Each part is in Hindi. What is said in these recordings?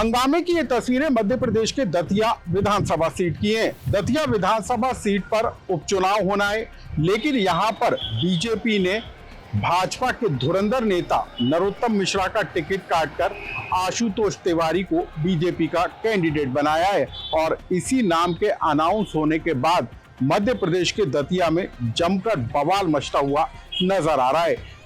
हंगामे की ये तस्वीरें मध्य प्रदेश के दतिया विधानसभा सीट की हैं। दतिया विधानसभा सीट पर उपचुनाव होना है, लेकिन यहां पर बीजेपी ने भाजपा के धुरंधर नेता नरोत्तम मिश्रा का टिकट काटकर आशुतोष तिवारी को बीजेपी का कैंडिडेट बनाया है और इसी नाम के अनाउंस होने के बाद मध्य प्रदेश के दतिया में जमकर बवाल मचता हुआ नजर आ रहा है।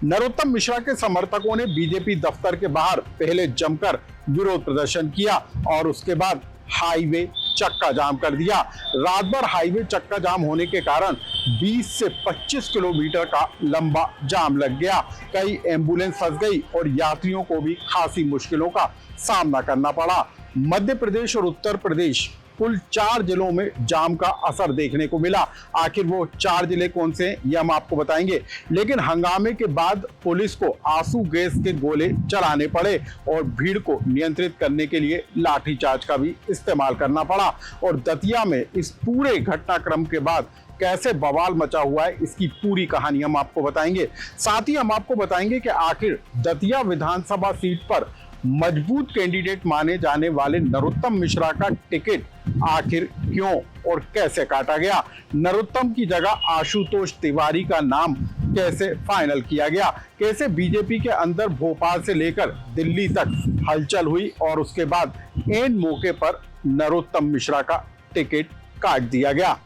नरोत्तम मिश्रा के समर्थकों ने बीजेपी दफ्तर के बाहर पहले जमकर विरोध प्रदर्शन किया और उसके बाद हाईवे चक्का जाम कर दिया। रात भर हाईवे चक्का जाम होने के कारण 20 से 25 किलोमीटर का लंबा जाम लग गया। कई एम्बुलेंस फंस गई और यात्रियों को भी खासी मुश्किलों का सामना करना पड़ा। मध्य प्रदेश और उत्तर प्रदेश कुल 4 जिलों में जाम का असर देखने को मिला। आखिर वो 4 जिले कौन से हैं ये हम आपको बताएंगे, लेकिन हंगामे के बाद पुलिस को आंसू गैस के गोले चलाने पड़े और भीड़ को नियंत्रित करने के लिए लाठीचार्ज का भी इस्तेमाल करना पड़ा। और दतिया में इस पूरे घटनाक्रम के बाद कैसे बवाल मचा हुआ है, इसकी पूरी कहानी हम आपको बताएंगे। साथ ही हम आपको बताएंगे कि आखिर दतिया विधानसभा सीट पर मजबूत कैंडिडेट माने जाने वाले नरोत्तम मिश्रा का टिकट आखिर क्यों और कैसे काटा गया, नरोत्तम की जगह आशुतोष तिवारी का नाम कैसे फाइनल किया गया, कैसे बीजेपी के अंदर भोपाल से लेकर दिल्ली तक हलचल हुई और उसके बाद एन मौके पर नरोत्तम मिश्रा का टिकट काट दिया गया।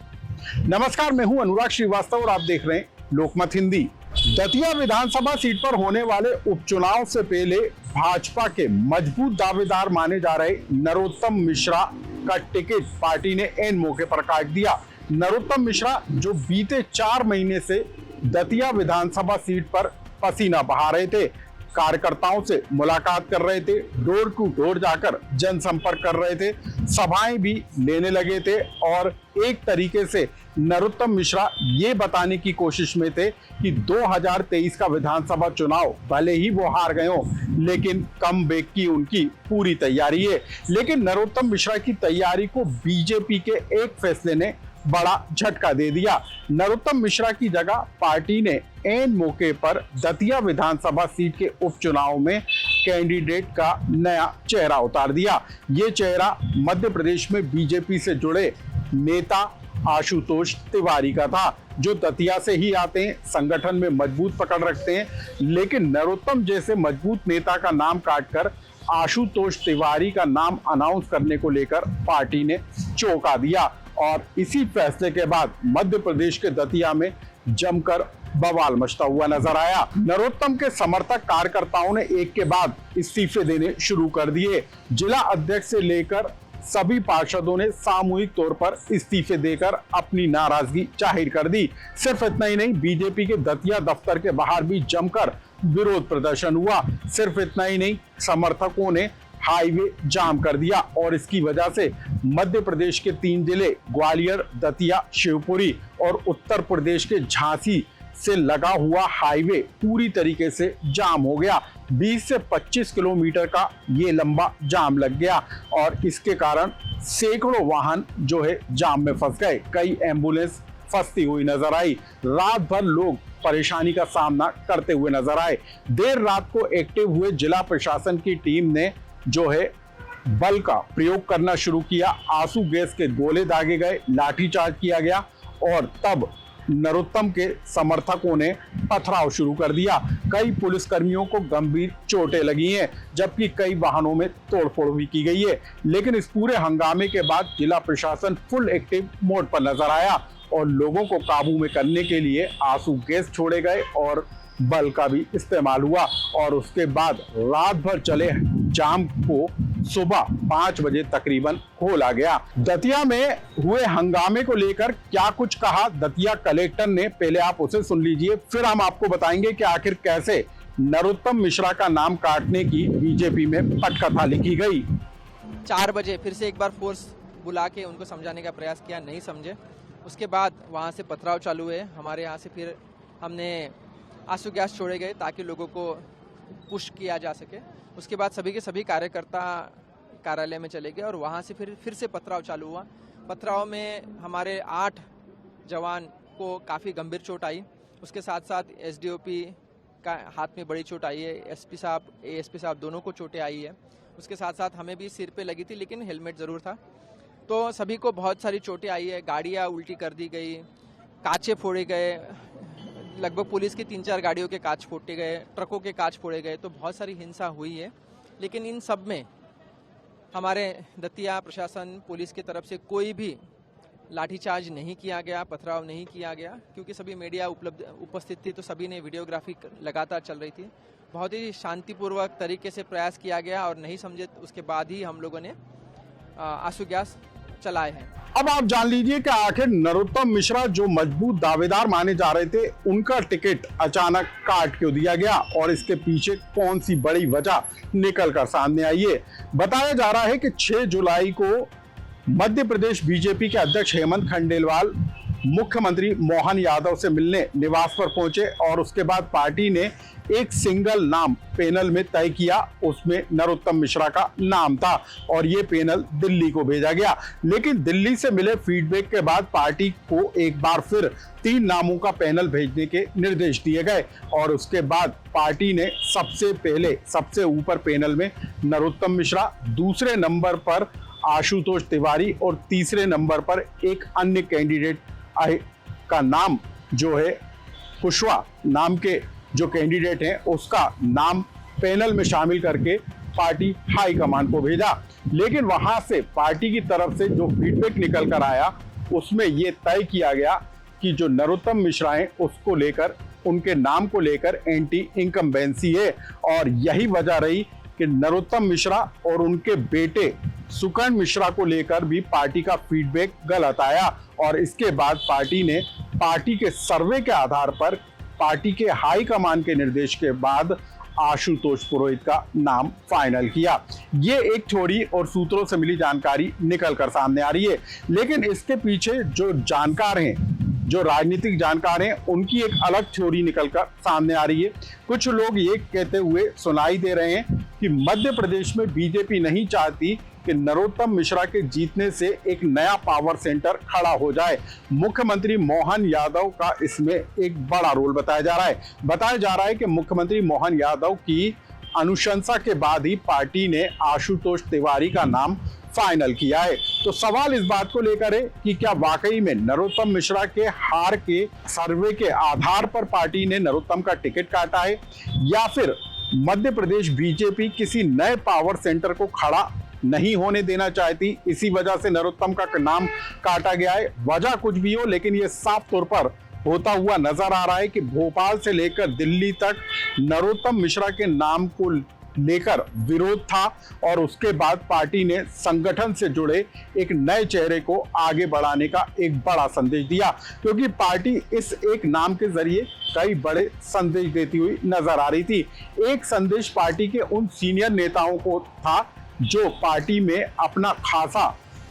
नमस्कार, मैं हूं अनुराग श्रीवास्तव और आप देख रहे हैं लोकमत हिंदी। दतिया विधानसभा सीट पर होने वाले उपचुनाव से पहले भाजपा के मजबूत दावेदार माने जा रहे नरोत्तम मिश्रा का टिकट पार्टी ने एन मौके पर काट दिया। नरोत्तम मिश्रा जो बीते 4 महीने से दतिया विधानसभा सीट पर पसीना बहा रहे थे, कार्यकर्ताओं से मुलाकात कर रहे थे, डोर टू डोर जाकर जनसंपर्क कर रहे थे, सभाएं भी लेने लगे थे और एक तरीके से नरोत्तम मिश्रा ये बताने की कोशिश में थे कि 2023 का विधानसभा चुनाव भले ही वो हार गए हो, लेकिन कम बैक की उनकी पूरी तैयारी है। लेकिन नरोत्तम मिश्रा की तैयारी को बीजेपी के एक फैसले ने बड़ा झटका दे दिया। नरोत्तम मिश्रा की जगह पार्टी ने एन मौके पर दतिया विधानसभा सीट के उपचुनाव में कैंडिडेट का नया चेहरा उतार दिया। ये चेहरा मध्य प्रदेश में बीजेपी से जुड़े नेता आशुतोष तिवारी का था, जो दतिया से ही आते हैं, संगठन में मजबूत पकड़ रखते हैं, लेकिन नरोत्तम जैसे मजबूत नेता का नाम काटकर आशुतोष तिवारी का नाम अनाउंस करने को लेकर पार्टी ने चौंका दिया और इसी फैसले के बाद मध्य प्रदेश के दतिया में जमकर बवाल मचता हुआ नजर आया। नरोत्तम के समर्थक कार्यकर्ताओं ने एक के बाद इस्तीफे देने शुरू कर दिए। जिला अध्यक्ष से लेकर सभी पार्षदों ने सामूहिक तौर पर इस्तीफे देकर अपनी नाराजगी जाहिर कर दी। सिर्फ इतना ही नहीं, बीजेपी के दतिया दफ्तर के बाहर भी जमकर विरोध प्रदर्शन हुआ। सिर्फ इतना ही नहीं, समर्थकों ने हाईवे जाम कर दिया और इसकी वजह से मध्य प्रदेश के 3 जिले ग्वालियर, दतिया, शिवपुरी और उत्तर प्रदेश के झांसी से लगा हुआ हाईवे पूरी तरीके से जाम हो गया। 20 से 25 किलोमीटर का ये लंबा जाम लग गया और इसके कारण सैकड़ों वाहन जो है जाम में फंस गए। कई एम्बुलेंस फंसती हुई नजर आई। रात भर लोग परेशानी का सामना करते हुए नजर आए। देर रात को एक्टिव हुए जिला प्रशासन की टीम ने जो है बल का प्रयोग करना शुरू किया। आंसू गैस के गोले दागे गए, लाठीचार्ज किया गया और तब नरोत्तम के समर्थकों ने पथराव शुरू कर दिया। कई पुलिसकर्मियों को गंभीर चोटें लगी हैं, जबकि कई वाहनों में तोड़फोड़ भी की गई है। लेकिन इस पूरे हंगामे के बाद जिला प्रशासन फुल एक्टिव मोड पर नजर आया और लोगों को काबू में करने के लिए आंसू गैस छोड़े गए और बल का भी इस्तेमाल हुआ और उसके बाद रात भर चले जाम को सुबह 5 बजे तकरीबन खोला गया। दतिया में हुए हंगामे को लेकर क्या कुछ कहा दतिया कलेक्टर ने, पहले आप उसे सुन लीजिए, फिर हम आपको बताएंगे कि आखिर कैसे नरोत्तम मिश्रा का नाम काटने की बीजेपी में पटकथा लिखी गई। 4 बजे फिर से एक बार फोर्स बुला के उनको समझाने का प्रयास किया, नहीं समझे। उसके बाद वहाँ से पथराव चालू हुए। हमारे यहाँ से फिर हमने आंसू गैस छोड़े गए ताकि लोगों को पुश किया जा सके। उसके बाद सभी के सभी कार्यकर्ता कार्यालय में चले गए और वहाँ से फिर से पथराव चालू हुआ। पथराव में हमारे 8 जवान को काफ़ी गंभीर चोट आई। उसके साथ साथ एसडीओपी का हाथ में बड़ी चोट आई है, एसपी साहब एएसपी साहब दोनों को चोटें आई है। उसके साथ साथ हमें भी सिर पे लगी थी, लेकिन हेलमेट ज़रूर था। तो सभी को बहुत सारी चोटें आई है, गाड़ियाँ उल्टी कर दी गई, कांचे फोड़े गए, लगभग पुलिस की 3-4 गाड़ियों के कांच फोड़े गए, ट्रकों के कांच फोड़े गए। तो बहुत सारी हिंसा हुई है, लेकिन इन सब में हमारे दतिया प्रशासन पुलिस की तरफ से कोई भी लाठीचार्ज नहीं किया गया, पथराव नहीं किया गया, क्योंकि सभी मीडिया उपस्थित थी, तो सभी ने वीडियोग्राफी लगातार चल रही थी। बहुत ही शांतिपूर्वक तरीके से प्रयास किया गया और नहीं समझे उसके बाद ही हम लोगों ने आंसू गैस चलाए हैं। अब आप जान लीजिए कि आखिर नरोत्तम मिश्रा जो मजबूत दावेदार माने जा रहे थे, उनका टिकट अचानक काट क्यों दिया गया और इसके पीछे कौन सी बड़ी वजह निकल कर सामने आई है। बताया जा रहा है कि 6 जुलाई को मध्य प्रदेश बीजेपी के अध्यक्ष हेमंत खंडेलवाल मुख्यमंत्री मोहन यादव से मिलने निवास पर पहुंचे और उसके बाद पार्टी ने एक सिंगल नाम पैनल में तय किया। उसमें नरोत्तम मिश्रा का नाम था और ये पैनल दिल्ली को भेजा गया। लेकिन दिल्ली से मिले फीडबैक के बाद पार्टी को एक बार फिर 3 नामों का पैनल भेजने के निर्देश दिए गए और उसके बाद पार्टी ने सबसे पहले सबसे ऊपर पैनल में नरोत्तम मिश्रा, दूसरे नंबर पर आशुतोष तिवारी और तीसरे नंबर पर एक अन्य कैंडिडेट का नाम जो है कुशवाहा नाम के जो कैंडिडेट हैं उसका नाम पैनल में शामिल करके पार्टी हाईकमान को भेजा। लेकिन वहां से पार्टी की तरफ से जो फीडबैक निकल कर आया उसमें यह तय किया गया कि जो नरोत्तम मिश्रा हैं उसको लेकर, उनके नाम को लेकर एंटी इनकम्बेंसी है और यही वजह रही कि नरोत्तम मिश्रा और उनके बेटे सुकर्ण मिश्रा को लेकर भी पार्टी का फीडबैक गलत आया और इसके बाद पार्टी ने पार्टी के सर्वे के आधार पर पार्टी के हाई कमान के निर्देश के बाद आशुतोष पुरोहित का नाम फाइनल किया। ये एक थ्योरी और सूत्रों से मिली जानकारी निकल कर सामने आ रही है, लेकिन इसके पीछे जो जानकार हैं, जो राजनीतिक जानकार हैं, उनकी एक अलग थ्योरी निकलकर सामने आ रही है। कुछ लोग ये कहते हुए सुनाई दे रहे हैं कि मध्य प्रदेश में बीजेपी नहीं चाहती कि नरोत्तम मिश्रा के जीतने से एक नया पावर सेंटर खड़ा हो जाए। मुख्यमंत्री मोहन यादव का इसमें एक बड़ा रोल बताया जा रहा है। बताया जा रहा है कि मुख्यमंत्री मोहन यादव की अनुशंसा के बाद ही पार्टी ने आशुतोष तिवारी का नाम फाइनल किया है। तो सवाल इस बात को लेकर है कि क्या वाकई में नरोत्तम मिश्रा के हार के सर्वे के आधार पर पार्टी ने नरोत्तम का टिकट काटा है या फिर मध्य प्रदेश बीजेपी किसी नए पावर सेंटर को खड़ा नहीं होने देना चाहती, इसी वजह से नरोत्तम का नाम काटा गया है। वजह कुछ भी हो, लेकिन यह साफ तौर पर होता हुआ नजर आ रहा है कि भोपाल से लेकर दिल्ली तक नरोत्तम मिश्रा के नाम को लेकर विरोध था और उसके बाद पार्टी ने संगठन से जुड़े एक नए चेहरे को आगे बढ़ाने का एक बड़ा संदेश दिया, क्योंकि पार्टी इस एक नाम के जरिए कई बड़े संदेश देती हुई नजर आ रही थी। एक संदेश पार्टी के उन सीनियर नेताओं को था जो पार्टी में अपना खासा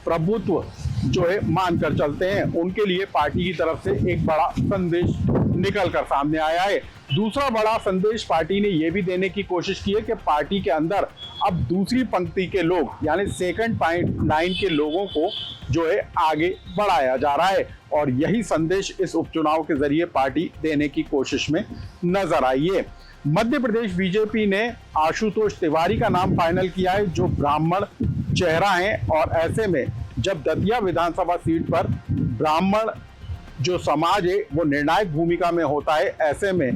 प्रभुत्व जो है मानकर चलते हैं, उनके लिए पार्टी की तरफ से एक बड़ा संदेश निकल कर सामने आया है। दूसरा बड़ा संदेश पार्टी ने यह भी देने की कोशिश की है कि पार्टी के अंदर अब दूसरी पंक्ति के लोग यानी सेकंड लाइन के लोगों को जो है आगे बढ़ाया जा रहा है और यही संदेश इस उपचुनाव के जरिए पार्टी देने की कोशिश में नजर आई है। मध्य प्रदेश बीजेपी ने आशुतोष तिवारी का नाम फाइनल किया है जो ब्राह्मण चेहरा है और ऐसे में जब दतिया विधानसभा सीट पर ब्राह्मण जो समाज है वो निर्णायक भूमिका में होता है, ऐसे में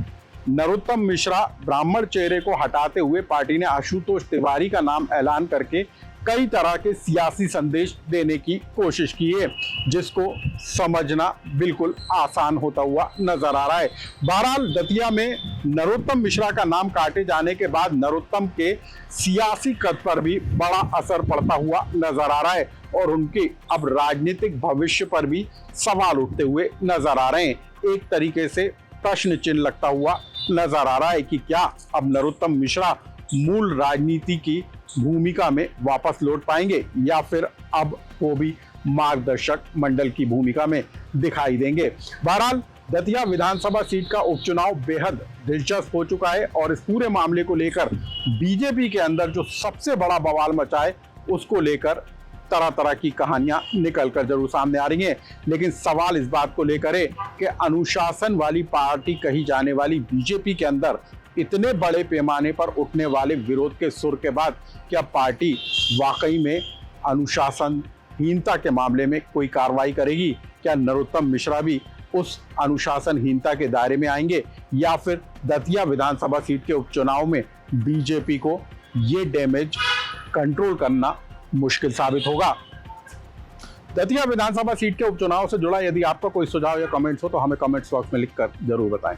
नरोत्तम मिश्रा ब्राह्मण चेहरे को हटाते हुए पार्टी ने आशुतोष तिवारी का नाम ऐलान करके कई तरह के सियासी संदेश देने की कोशिश की है, जिसको समझना बिल्कुल आसान होता हुआ नजर आ रहा है। बहरहाल दतिया में नरोत्तम मिश्रा का नाम काटे जाने के बाद नरोत्तम के सियासी कद पर भी बड़ा असर पड़ता हुआ नजर आ रहा है और उनके अब राजनीतिक भविष्य पर भी सवाल उठते हुए नजर आ रहे हैं। एक तरीके से प्रश्न चिन्ह लगता हुआ नजर आ रहा है कि क्या अब नरोत्तम मिश्रा मूल राजनीति की भूमिका में वापस लौट पाएंगे या फिर अब वो भी मार्गदर्शक मंडल की भूमिका में दिखाई देंगे। बहरहाल दतिया विधानसभा सीट का उपचुनाव बेहद दिलचस्प हो चुका है और इस पूरे मामले को लेकर बीजेपी के अंदर जो सबसे बड़ा बवाल मचा है उसको लेकर तरह तरह की कहानियां निकलकर जरूर सामने आ रही हैं, लेकिन सवाल इस बात को लेकर है कि अनुशासन वाली पार्टी कही जाने वाली बीजेपी के अंदर इतने बड़े पैमाने पर उठने वाले विरोध के सुर के बाद क्या पार्टी वाकई में अनुशासनहीनता के मामले में कोई कार्रवाई करेगी? क्या नरोत्तम मिश्रा भी उस अनुशासनहीनता के दायरे में आएंगे, या फिर दतिया विधानसभा सीट के उपचुनाव में बीजेपी को ये डैमेज कंट्रोल करना मुश्किल साबित होगा? दतिया विधानसभा सीट के उपचुनाव से जुड़ा यदि आपका कोई सुझाव या कमेंट्स हो तो हमें कमेंट्स बॉक्स में लिखकर जरूर बताएं।